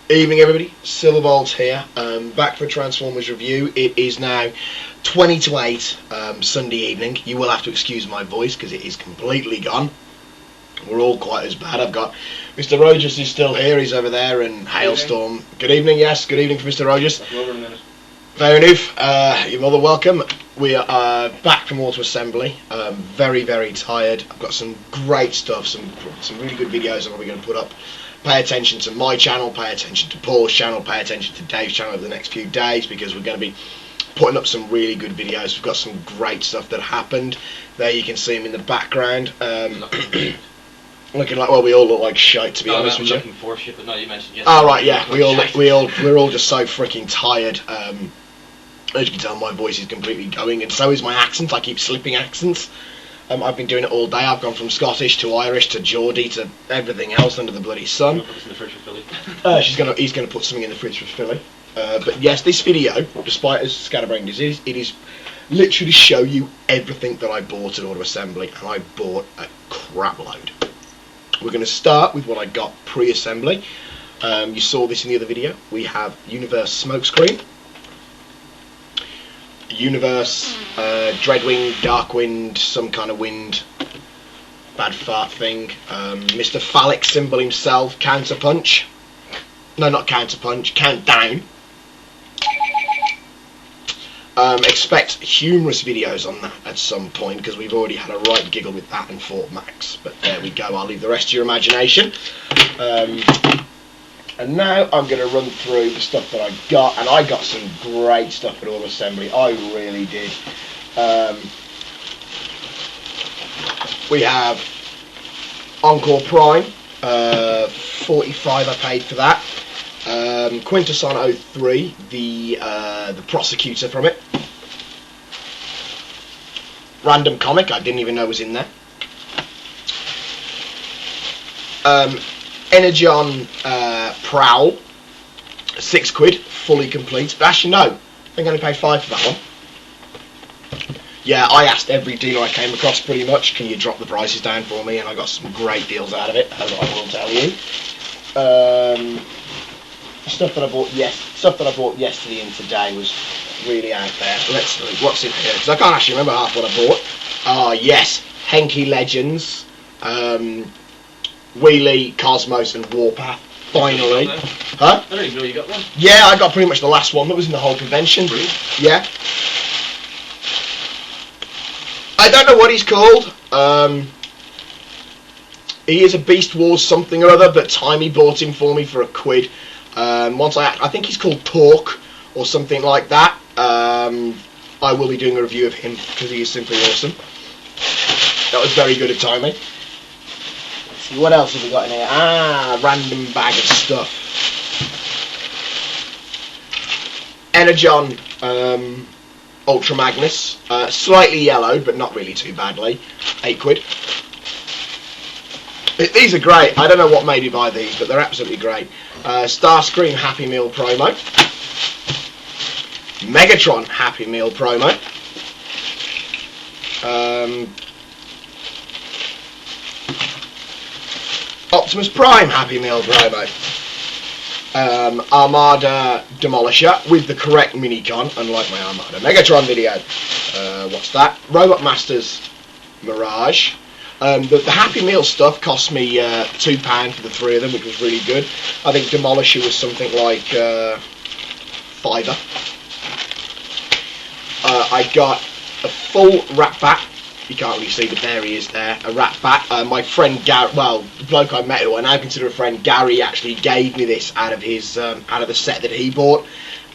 Evening everybody, Silverbolts here, back for a Transformers review. It is now 20 to 8 Sunday evening. You will have to excuse my voice because it is completely gone. We're all quite as bad. I've got Mr. Rogers is still here, he's over there, and Hailstorm. Good evening, yes, good evening for Mr. Rogers. Fair enough, you're more than welcome. We are back from Auto Assembly, very, very tired. I've got some great stuff, some really good videos that we're going to put up. Pay attention to my channel, pay attention to Paul's channel, pay attention to Dave's channel over the next few days because we're going to be putting up some really good videos. We've got some great stuff that happened. There you can see him in the background. Looking like, well, we all look like shite, to be honest with you. Looking for shit, but no, you mentioned yesterday. Oh right, yeah, we're all just so freaking tired. As you can tell, my voice is completely going, and so is my accent. I keep slipping accents. I've been doing it all day. I've gone from Scottish to Irish to Geordie to everything else under the bloody sun. Put this in the fridge for Philly. He's gonna put something in the fridge for Philly. But yes, this video, despite as scatterbrained as it is literally show you everything that I bought at Auto Assembly, and I bought a crap load. We're going to start with what I got pre-assembly. You saw this in the other video. We have Universe Smokescreen, Universe Dreadwing, Darkwind, some kind of wind, bad fart thing, Mr. Phallic Symbol himself, Counterpunch. No, not Counterpunch, Countdown. Expect humorous videos on that at some point because we've already had a right giggle with that and Fort Max. But there we go, I'll leave the rest to your imagination. And now I'm going to run through the stuff that I got, and I got some great stuff at Auto Assembly. I really did. We have Encore Prime, 45 I paid for that. Quintesson 03, the prosecutor from it. Random comic, I didn't even know was in there. Energon Prowl, £6, fully complete. But actually no, I think I only paid £5 for that one. Yeah, I asked every dealer I came across pretty much, can you drop the prices down for me? And I got some great deals out of it, as I will tell you. Stuff that I bought yesterday and today was really out there. Let's see what's in here, because I can't actually remember half what I bought. Ah, yes, Henke Legends, Wheelie, Cosmos, and Warpath. Finally. Huh? I don't even know you got one. Yeah, I got pretty much the last one that was in the whole convention. Really? Yeah. I don't know what he's called. He is a Beast Wars something or other, but Timey bought him for me for £1. I think he's called Torque or something like that. I will be doing a review of him because he is simply awesome. That was very good of Timey. Let's see, what else have we got in here? Ah, random bag of stuff. Energon Ultra Magnus, slightly yellowed but not really too badly. £8. These are great. I don't know what made me buy these, but they're absolutely great. Starscream Happy Meal promo. Megatron Happy Meal promo. Optimus Prime Happy Meal promo. Armada Demolisher with the correct Minicon, unlike my Armada Megatron video. What's that? Robot Masters Mirage. The Happy Meal stuff cost me £2 for the 3 of them, which was really good. I think Demolisher was something like £5. I got a full Rat Bat. You can't really see, but there he is there. A Rat Bat. My friend Gary, well, the bloke I met who I now consider a friend, Gary, actually gave me this out of his out of the set that he bought,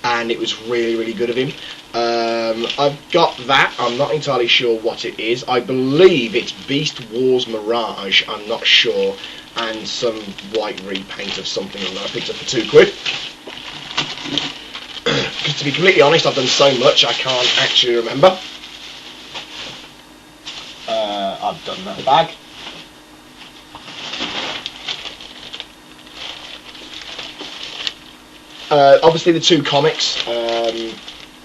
and it was really, really good of him. I've got that. I'm not entirely sure what it is. I believe it's Beast Wars Mirage. I'm not sure. And some white repaint of something that I picked up for £2. Because to be completely honest, I've done so much I can't actually remember. I've done that bag. Obviously the 2 comics.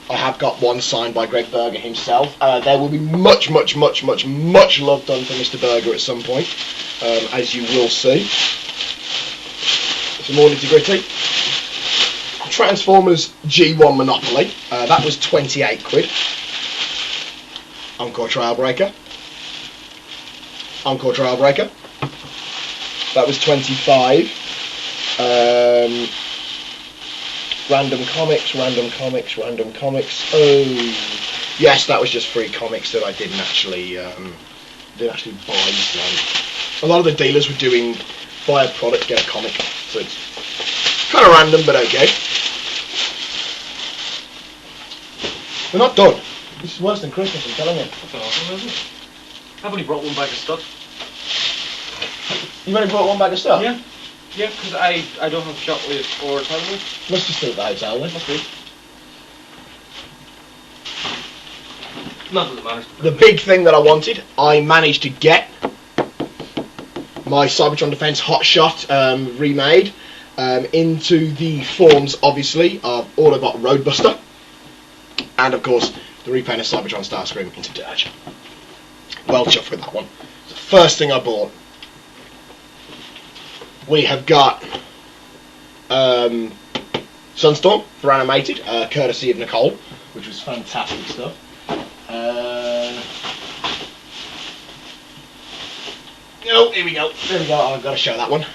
I have got one signed by Greg Berger himself. There will be much love done for Mr. Berger at some point, as you will see. Some more nitty gritty. Transformers G1 Monopoly. That was 28 quid. Encore Trailbreaker. Encore Trailbreaker. That was 25. Random Comics. Oh, yes, that was just free comics that I didn't actually buy. So a lot of the dealers were doing buy a product, get a comic. So it's kind of random, but okay. We're not done. This is worse than Christmas, I'm telling you. That's awesome, isn't it? I've only brought one bag of stuff. You've only brought one bag of stuff? Yeah. Yeah, because I don't have shockwave or tidal. Must be still at the hotel then. Must be. Not that it matters. The big thing that I wanted, I managed to get my Cybertron Defense Hotshot remade into the forms, obviously, of Autobot Roadbuster, and of course the repaint of Cybertron Starscream into Dirge. Well chuffed with that one. It's the first thing I bought. We have got Sunstorm for animated, courtesy of Nicole, which was fantastic stuff. Oh, here we go. There we go. I've got to show that one.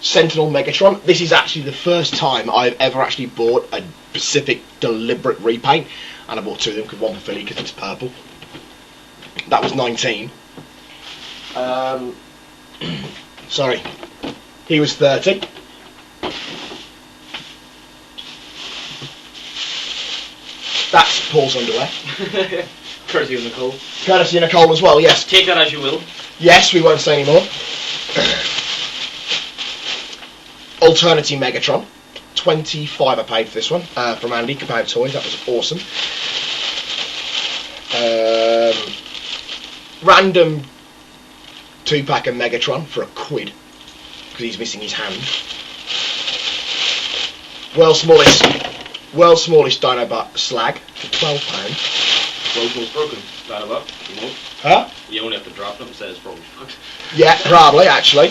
Sentinel Megatron. This is actually the first time I've ever actually bought a specific deliberate repaint, and I bought two of them because one for Philly because it's purple. That was 19. Sorry. He was 30. That's Paul's underwear. Courtesy of Nicole. Courtesy of Nicole as well, yes. Take that as you will. Yes, we won't say any more. Alternity Megatron. 25 I paid for this one. From Andy, Kapow Toys. That was awesome. Random 2-pack of Megatron for £1. Because he's missing his hand. World's smallest Dinobot Slag for £12. World's most broken. Dinobot. You know. Huh? You only have to drop them and say it's probably fucked. Yeah, probably actually.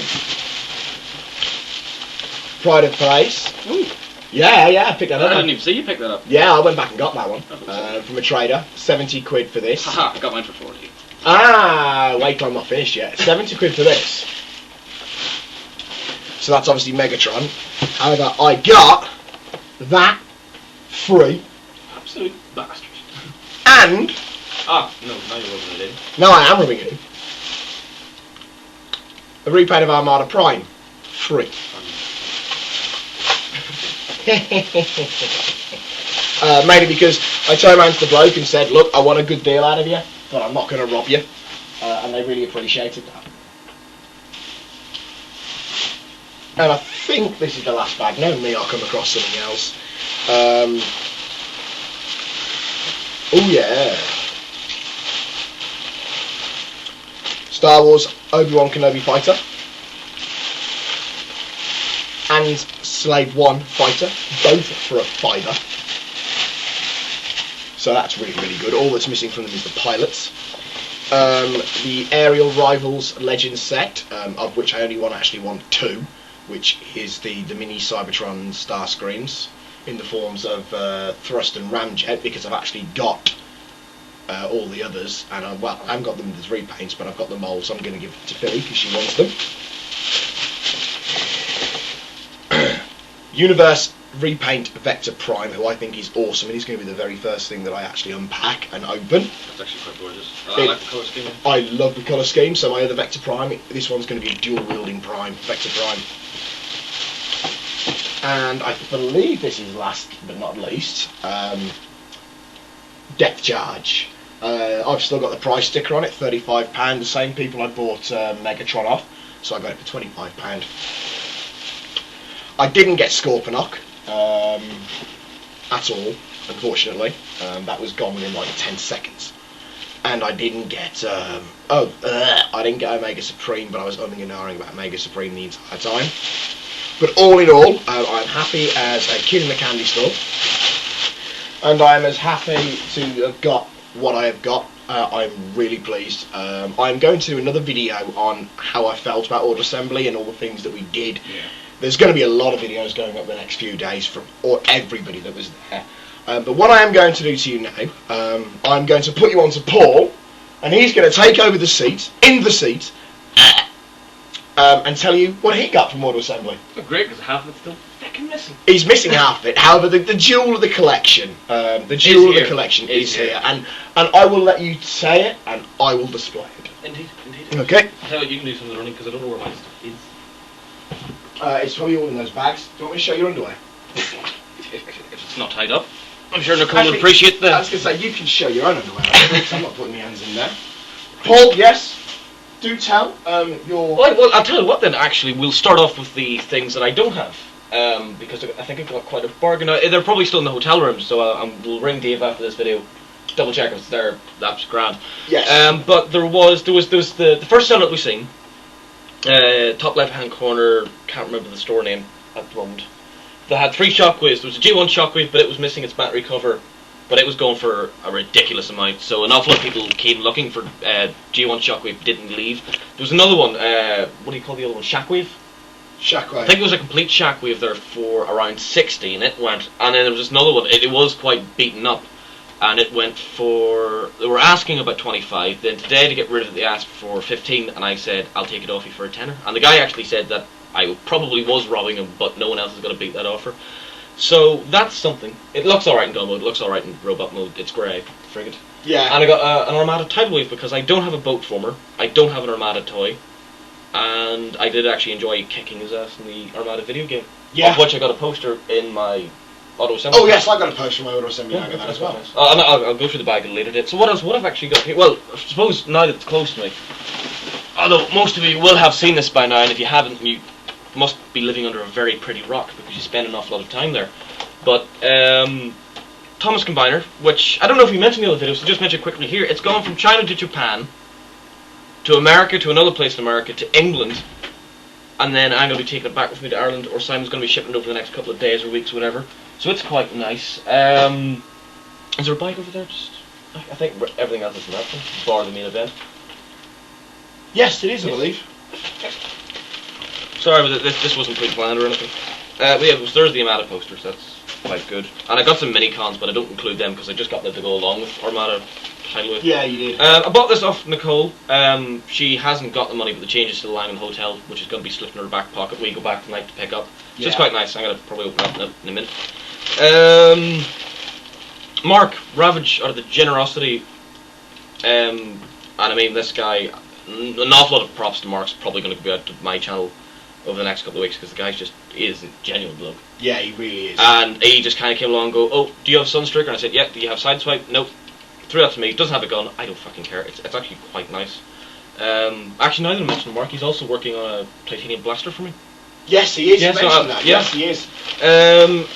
Pride of Place. Ooh. Yeah, I picked that up. I didn't even see you pick that up. Yeah, I went back and got that one Oh, from a trader. 70 quid for this. Haha, I got mine for 40. Ah, wait till I'm not finished yet. 70 quid for this. So that's obviously Megatron. However, I got that free. Absolute bastard. And Ah, no, now you're rubbing it in. no, I am rubbing it in. A repaint of Armada Prime, free. Mainly because I turned around to the bloke and said, "Look, I want a good deal out of you, but I'm not going to rob you," and they really appreciated that. And I think this is the last bag. No, me, I'll come across something else. Oh yeah. Star Wars Obi-Wan Kenobi Fighter. And Slave 1 Fighter. Both for £5. So that's really, really good. All that's missing from them is the pilots. The Aerial Rivals Legends set, of which I only actually want 2. Which is the mini Cybertron Starscreams in the forms of Thrust and Ramjet, because I've actually got all the others, and I haven't got them as repaints, but I've got the molds. So I'm going to give it to Philly because she wants them. Universe repaint Vector Prime, who I think is awesome, and he's going to be the very first thing that I actually unpack and open. That's actually quite gorgeous. I like the colour scheme. I love the colour scheme. So my other Vector Prime, this one's going to be a dual wielding Prime, Vector Prime. And I believe this is last but not least, Depth Charge. I've still got the price sticker on it, £35. The same people I bought Megatron off, so I got it for £25. I didn't get Scorponok at all, unfortunately. That was gone within like 10 seconds. And I didn't get, I didn't get Omega Supreme, but I was umming and ahhing about Omega Supreme the entire time. But all in all, I'm happy as a kid in the candy store, and I'm as happy to have got what I have got. I'm really pleased. I'm going to do another video on how I felt about Order Assembly and all the things that we did There's going to be a lot of videos going up the next few days from everybody that was there. But what I am going to do to you now, I'm going to put you on to Paul, and he's going to take over the seat, and tell you what he got from Auto Assembly. Oh, great, because half of it's still fucking missing. He's missing half of it. However, the jewel of the collection, is here, and I will let you say it, and I will display it. Indeed. Okay. I'll tell you, you can do some of the running because I don't know where my stuff is. It's probably all in those bags. Do you want me to show your underwear? If it's not tied up, I'm sure Nicole will appreciate that. I was going to say, you can show your own underwear. I'm not putting my hands in there. Paul, yes? Do tell your... Well, I'll tell you what then, actually. We'll start off with the things that I don't have. Because I think I've got quite a bargain. They're probably still in the hotel room, so we'll ring Dave after this video. Double check if it's there. That's grand. Yes. But there was the first cell that we've seen. Top left hand corner, can't remember the store name at the moment. They had 3 shockwaves. There was a G1 shockwave, but it was missing its battery cover. But it was going for a ridiculous amount, so an awful lot of people came looking for G1 shockwave, didn't leave. There was another one, what do you call the other one, Shockwave? Shockwave. I think it was a complete shockwave there for around 60, and it went. And then there was another one, it was quite beaten up, and it went for, they were asking about 25, then today to get rid of it they asked for 15, and I said, I'll take it off you for a tenner. And the guy actually said that I probably was robbing him, but no one else is going to beat that offer. So that's something. It looks alright in gun mode, it looks alright in robot mode, it's grey, frigate. Yeah. And I got an Armada tidal wave because I don't have a boat former, I don't have an Armada toy, and I did actually enjoy kicking his ass in the Armada video game. Yeah. Of which I got a poster in my auto assembly. Oh yes, I got a poster in my auto assembly. I got that as well. Nice. I'll go through the bag at a later date. So what else? What I've actually got here? Well, I suppose now that it's close to me, although most of you will have seen this by now, and if you haven't, you must be living under a very pretty rock because you spend an awful lot of time there. But Thomas Combiner, which I don't know if we mentioned in the other video, so just mention it quickly here. It's gone from China to Japan, to America, to another place in America, to England, and then I'm going to be taking it back with me to Ireland, or Simon's going to be shipping it over the next couple of days or weeks, whatever. So it's quite nice. Is there a bike over there? I think everything else is in that one, bar the main event. Yes, it is, I believe. Sorry, but this wasn't pre-planned or anything. But yeah, there's the Armada posters, that's quite good. And I got some mini-cons, but I don't include them because I just got them to go along with Armada title with. Yeah, you did. I bought this off Nicole. She hasn't got the money, but the change is still lying in the hotel, which is going to be slipped in her back pocket when we go back tonight to pick up. So it's quite nice. I'm going to probably open it up in a minute. Mark Ravage, out of the Generosity, and I mean this guy, an awful lot of props to Mark's probably going to be out to my channel over the next couple of weeks because the guy is a genuine bloke. Yeah, he really is. And he just kind of came along and go, oh, do you have Sunstreaker? And I said, yeah. Do you have Sideswipe? Nope. Threw that to me. Doesn't have a gun. I don't fucking care. It's actually quite nice. Actually, now that I mention Mark, he's also working on a titanium blaster for me. Yes, he is. Yeah, You mentioned that. yeah. Yes, he is.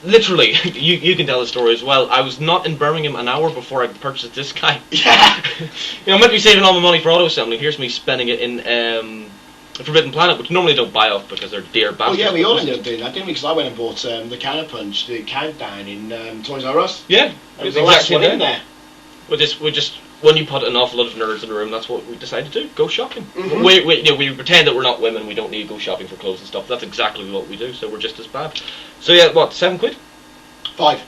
Literally, you can tell the story as well. I was not in Birmingham an hour before I purchased this guy. Yeah. I'm meant to be saving all my money for auto assembly. Here's me spending it in Forbidden Planet, which normally don't buy off because they're dear bastards. Well, yeah, we all ended up doing that, didn't we? Because I went and bought the Counterpunch, the Countdown in Toys R Us. Yeah, It was the last one in there. We're just when you put an awful lot of nerds in the room, that's what we decided to do. Go shopping. Mm-hmm. We pretend that we're not women. We don't need to go shopping for clothes and stuff. That's exactly what we do. So we're just as bad. So yeah, what, £7? 5.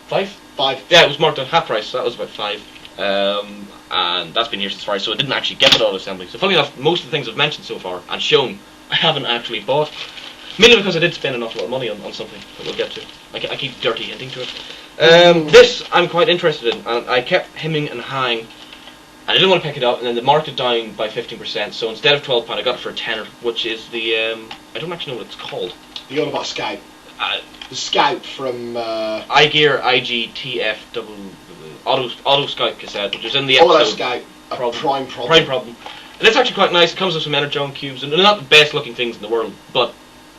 5? Yeah, it was marked on half price. So that was about 5. And that's been here since Friday. So I didn't actually get the auto assembly. So funny enough, most of the things I've mentioned so far and shown, I haven't actually bought. Mainly because I did spend an awful lot of money on something that we'll get to. I keep dirty hinting to it. This I'm quite interested in, and I kept hemming and hawing, and I didn't want to pick it up, and then they marked it down by 15%, so instead of £12 I got it for a tenner, which is the, I don't actually know what it's called. The Autobot Scout. The Scout from... iGear IGTF Auto Scout cassette, which is in the episode... Auto Scout, Prime Problem. And it's actually quite nice. It comes with some Energon cubes, and they're not the best looking things in the world, but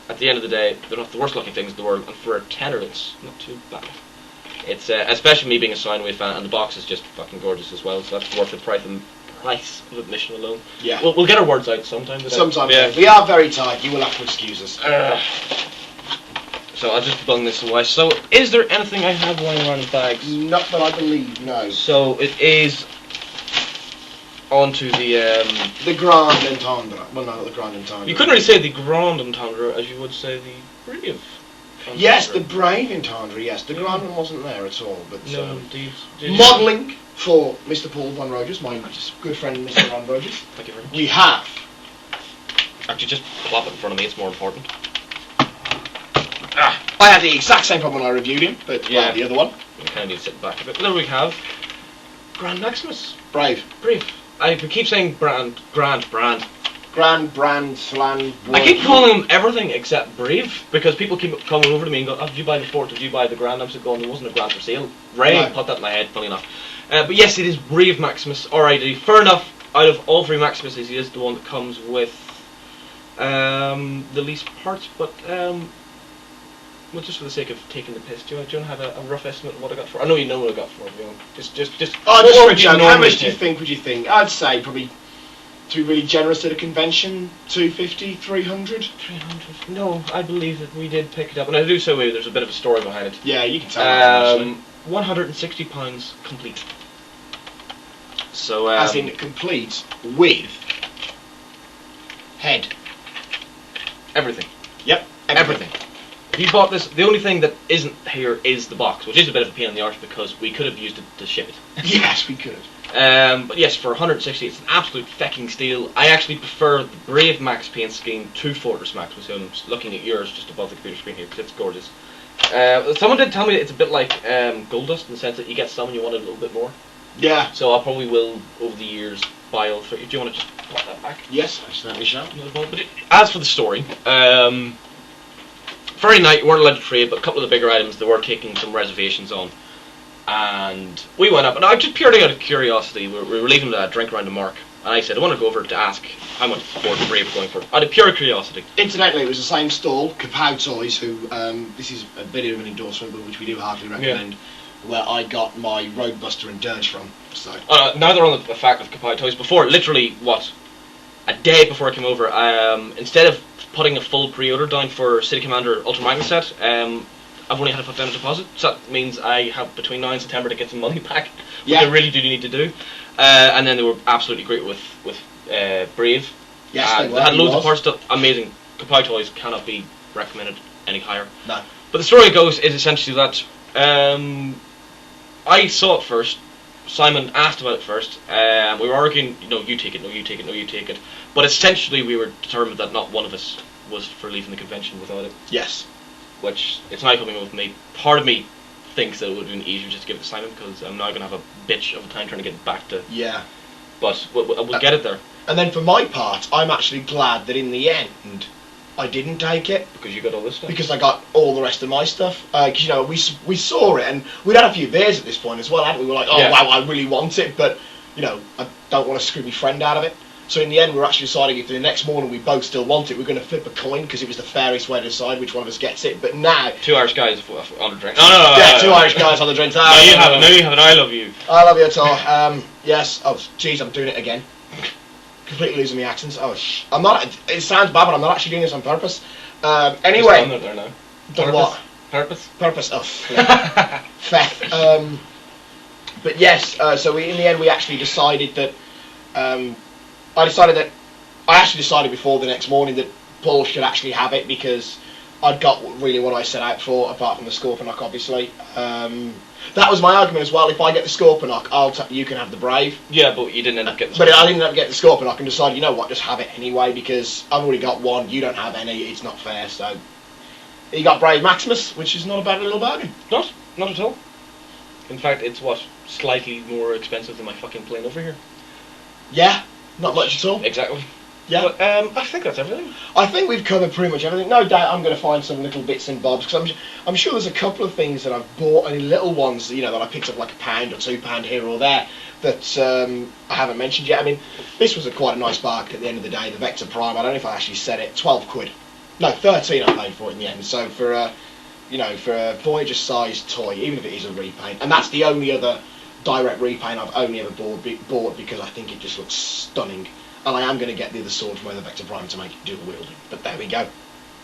at the end of the day, they're not the worst looking things in the world, and for a tenner it's not too bad. It's especially me being a Soundwave fan, and the box is just fucking gorgeous as well, so that's worth the price of admission alone. Yeah. We'll get our words out sometime. Sometime. Yeah. We are very tired. You will have to excuse us. So I'll just bung this away. So, is there anything I have lying around in bags? Not that I believe, no. So it is onto the. The Grand Entendre. Well, no, not the Grand Entendre. You couldn't really say the Grand Entendre as you would say the Brave. Entendre. Yes, the Brave Entendre. Yes, the Grand one wasn't there at all. But No, indeed. modelling for Mr. Paul Van Rogers, my good friend Mr. Van Rogers. Thank you very much. We have. Actually, just plop it in front of me. It's more important. I had the exact same problem when I reviewed him, but Yeah. the other one. You kind of need to sit back a bit. There we have Grand Maximus. Brave. Brave. I keep saying Grand. Grand, Brand, Slan. I keep calling him everything except Brave because people keep coming over to me and go, "Oh, did you buy the Fort? Did you buy the Grand?" I'm just going, "There wasn't a Grand for sale." Ray No. put that in my head, funny enough. But yes, it is Brave Maximus. Alrighty, fair enough. Out of all three Maximuses, he is the one that comes with the least parts. But well, just for the sake of taking the piss, do you want to have a rough estimate of what I got for? I know you know what I got for. You know, just. Oh, just what for a would you joke, how normally much do you pay? think? Would you think? I'd say probably, to be really generous at a convention, 250, 300. 300. No, I believe that we did pick it up, and I do so. There's a bit of a story behind it. Yeah, you can tell. that, actually. £160 complete. So, As in complete with head. everything. Yep. Everything. If you bought this, the only thing that isn't here is the box, which is a bit of a pain in the arse because we could have used it to ship it. Yes, we could. But yes, for 160, it's an absolute fecking steal. I actually prefer the Brave Max paint scheme to Fortress Max, which I'm looking at yours just above the computer screen here because it's gorgeous. Someone did tell me that it's a bit like Gold Dust in the sense that you get some and you want it a little bit more. Yeah. So I probably will, over the years, buy all three. Do you want to just plot that back? Yes, I certainly shall. But as for the story, Friday night, we weren't allowed to trade, but a couple of the bigger items they were taking some reservations on. And we went up, and I just purely out of curiosity, we were leaving a drink around the Mark, and I said, I want to go over to ask how much Ford and Brave were going for. Out of pure curiosity. Incidentally, it was the same stall, Kapow Toys, who, this is a bit of an endorsement, but which we do heartily recommend, where I got my Roadbuster and Dirge from. So. Now they're on the fact of Kapai Toys. Before, literally, a day before I came over, instead of putting a full pre-order down for City Commander Ultra Magna set, I've only had to put down a deposit, so that means I have between now and September to get some money back, which I really do need to do. And then they were absolutely great with Brave. Yes, they were. They had loads of parts stuff, amazing. Kapai Toys cannot be recommended any higher. No. But the story goes is essentially that I saw it first. Simon asked about it first. We were arguing, no, you take it, no, you take it, no, you take it. But essentially, we were determined that not one of us was for leaving the convention without it. Yes. Which it's now coming with me. Part of me thinks that it would have been easier just to give it to Simon because I'm now going to have a bitch of a time trying to get it back to. Yeah. But we'll get it there. And then for my part, I'm actually glad that in the end, I didn't take it. Because you got all this stuff? Because I got all the rest of my stuff. Because, we saw it, and we'd had a few beers at this point as well, hadn't we? We were like, oh, Yeah. wow, I really want it, but, I don't want to screw my friend out of it. So in the end, we were actually deciding if the next morning we both still want it, we're going to flip a coin, because it was the fairest way to decide which one of us gets it. But now... Two Irish guys on the drink. No. Yeah, two Irish guys on the drinks. No, you have it. No, you have it. I love you. I love you at all. Yes. Oh, jeez, I'm doing it again. Completely losing my accents. Oh, I'm not... It sounds bad, but I'm not actually doing this on purpose. Anyway... Just on there now. Done what? Purpose? Purpose. Oh, Feth. But yes, so in the end we actually decided that... I actually decided before the next morning that Paul should actually have it because I'd got really what I set out for, apart from the Scorponok, obviously. That was my argument as well. If I get the Scorponok, you can have the Brave. Yeah, but you didn't end up getting the But I didn't end up getting the Scorponok and decided, you know what, just have it anyway because I've already got one, you don't have any, it's not fair, so... You got Brave Maximus, which is not a bad little bargain. Not at all. In fact, it's slightly more expensive than my fucking plane over here. Yeah, not much at all. Exactly. Yeah. But, I think that's everything. I think we've covered pretty much everything. No doubt I'm going to find some little bits and bobs because I'm sure there's a couple of things that I've bought, any little ones that I picked up like £1 or £2 here or there that I haven't mentioned yet. I mean, this was quite a nice bargain at the end of the day. The Vector Prime, I don't know if I actually said it, 12 quid. No, 13 I paid for it in the end. So for a Voyager sized toy, even if it is a repaint, and that's the only other direct repaint I've only ever bought because I think it just looks stunning. And I am going to get the other sword from the Vector Prime to make it dual wielding. But there we go.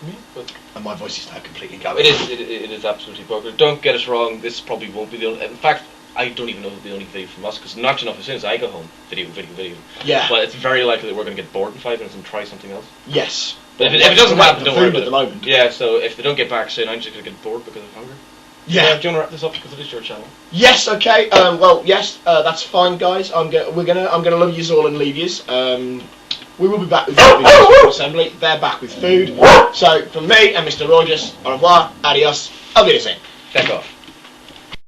Yeah, but And my voice is now completely going. it is absolutely broken. Don't get us wrong. This probably won't be the only. In fact, I don't even know if it'll be the only video from us, because naturally enough, as soon as I go home, video. Yeah. But it's very likely that we're going to get bored in 5 minutes and try something else. Yes. But if it doesn't happen, don't worry food about at the it. moment. Yeah, so if they don't get back soon, I'm just going to get bored because of hunger. Yeah. Do you want to wrap this up, because it is your channel? Yes. Okay. Well, yes. That's fine, guys. I'm gonna love yous all and leave yous. We will be back with videos assembly. They're back with food. So from me and Mr. Rogers, au revoir, adios, auf Wiedersehen. Back off.